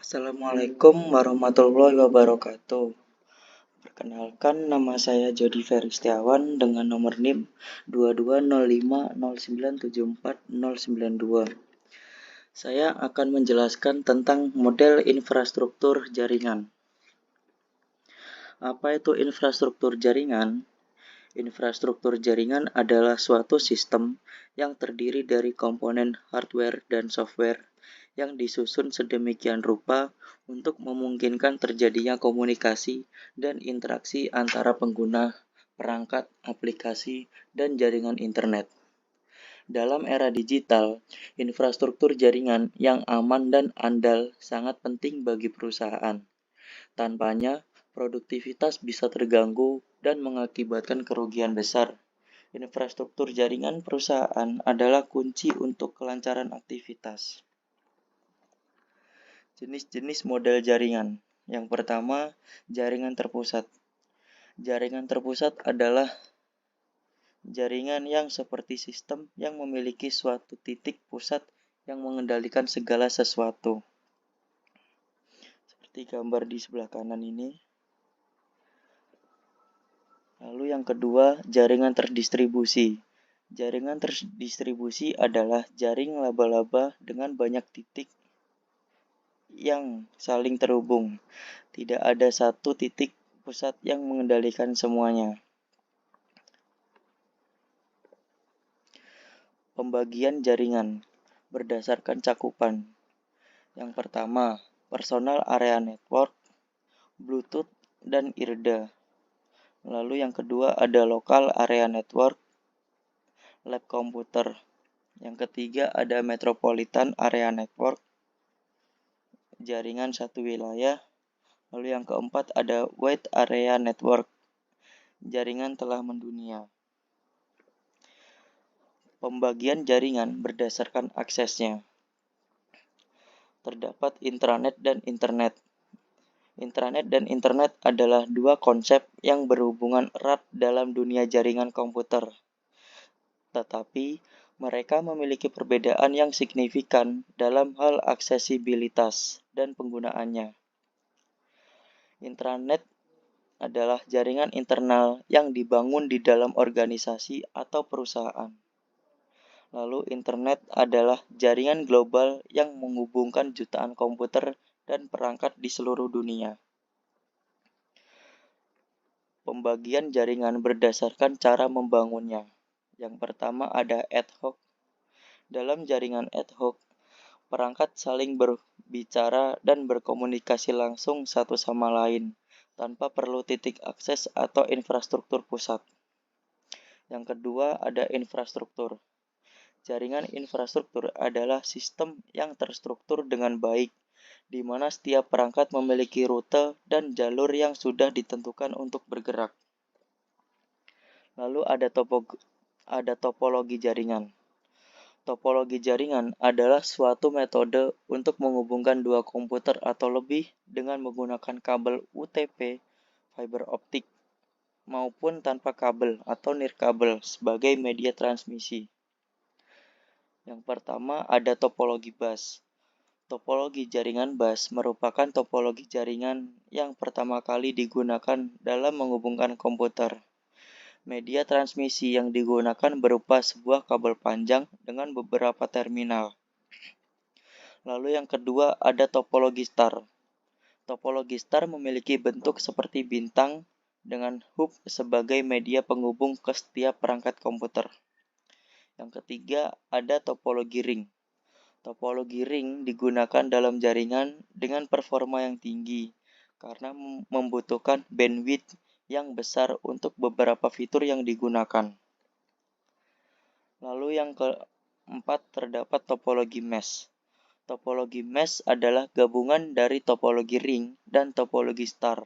Assalamualaikum warahmatullahi wabarakatuh. Perkenalkan, nama saya Jody Ferry Setiawan dengan nomor NIM 220509740092. Saya akan menjelaskan tentang model infrastruktur jaringan. Apa itu infrastruktur jaringan? Infrastruktur jaringan adalah suatu sistem yang terdiri dari komponen hardware dan software yang disusun sedemikian rupa untuk memungkinkan terjadinya komunikasi dan interaksi antara pengguna, perangkat, aplikasi, dan jaringan internet. Dalam era digital, infrastruktur jaringan yang aman dan andal sangat penting bagi perusahaan. Tanpanya, produktivitas bisa terganggu dan mengakibatkan kerugian besar. Infrastruktur jaringan perusahaan adalah kunci untuk kelancaran aktivitas. Jenis-jenis model jaringan. Yang pertama, jaringan terpusat. Jaringan terpusat adalah jaringan yang seperti sistem yang memiliki suatu titik pusat yang mengendalikan segala sesuatu. Seperti gambar di sebelah kanan ini. Lalu yang kedua, jaringan terdistribusi. Jaringan terdistribusi adalah jaring laba-laba dengan banyak titik yang saling terhubung. Tidak ada satu titik pusat yang mengendalikan semuanya. Pembagian jaringan berdasarkan cakupan. Yang pertama, personal area network, Bluetooth, dan IRDA. Lalu yang kedua ada local area network, lab komputer. Yang ketiga ada metropolitan area network, jaringan satu wilayah. Lalu yang keempat ada wide area network, jaringan telah mendunia. Pembagian jaringan berdasarkan aksesnya. Terdapat intranet dan internet. Intranet dan internet adalah dua konsep yang berhubungan erat dalam dunia jaringan komputer. Tetapi mereka memiliki perbedaan yang signifikan dalam hal aksesibilitas dan penggunaannya. Intranet adalah jaringan internal yang dibangun di dalam organisasi atau perusahaan. Lalu internet adalah jaringan global yang menghubungkan jutaan komputer dan perangkat di seluruh dunia. Pembagian jaringan berdasarkan cara membangunnya. Yang pertama ada ad hoc. Dalam jaringan ad hoc, perangkat saling berbicara dan berkomunikasi langsung satu sama lain tanpa perlu titik akses atau infrastruktur pusat. Yang kedua ada infrastruktur. Jaringan infrastruktur adalah sistem yang terstruktur dengan baik, di mana setiap perangkat memiliki rute dan jalur yang sudah ditentukan untuk bergerak. Lalu ada topologi jaringan. Topologi jaringan adalah suatu metode untuk menghubungkan dua komputer atau lebih dengan menggunakan kabel UTP, fiber optik, maupun tanpa kabel atau nirkabel sebagai media transmisi. Yang pertama ada topologi bus. Topologi jaringan bus merupakan topologi jaringan yang pertama kali digunakan dalam menghubungkan komputer. Media transmisi yang digunakan berupa sebuah kabel panjang dengan beberapa terminal. Lalu yang kedua ada topologi star. Topologi star memiliki bentuk seperti bintang dengan hub sebagai media penghubung ke setiap perangkat komputer. Yang ketiga ada topologi ring. Topologi ring digunakan dalam jaringan dengan performa yang tinggi karena membutuhkan bandwidth yang besar untuk beberapa fitur yang digunakan. Lalu yang keempat terdapat topologi mesh. Topologi mesh adalah gabungan dari topologi ring dan topologi star.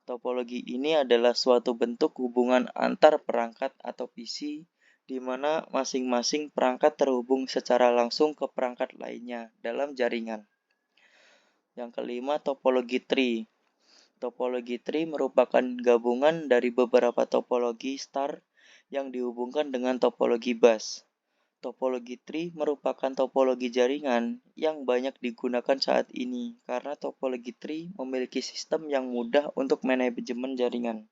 Topologi ini adalah suatu bentuk hubungan antar perangkat atau PC di mana masing-masing perangkat terhubung secara langsung ke perangkat lainnya dalam jaringan. Yang kelima, topologi tree. Topologi tree merupakan gabungan dari beberapa topologi star yang dihubungkan dengan topologi bus. Topologi tree merupakan topologi jaringan yang banyak digunakan saat ini karena topologi tree memiliki sistem yang mudah untuk manajemen jaringan.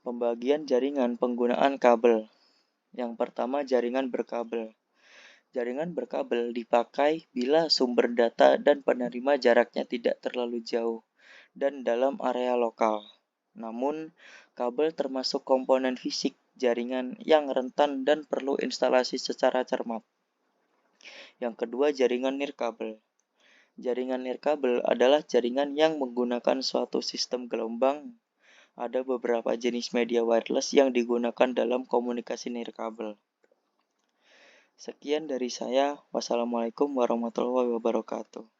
Pembagian jaringan penggunaan kabel. Yang pertama, jaringan berkabel. Jaringan berkabel dipakai bila sumber data dan penerima jaraknya tidak terlalu jauh dan dalam area lokal. Namun, kabel termasuk komponen fisik jaringan yang rentan dan perlu instalasi secara cermat. Yang kedua, jaringan nirkabel. Jaringan nirkabel adalah jaringan yang menggunakan suatu sistem gelombang. Ada beberapa jenis media wireless yang digunakan dalam komunikasi nirkabel. Sekian dari saya. Wassalamualaikum warahmatullahi wabarakatuh.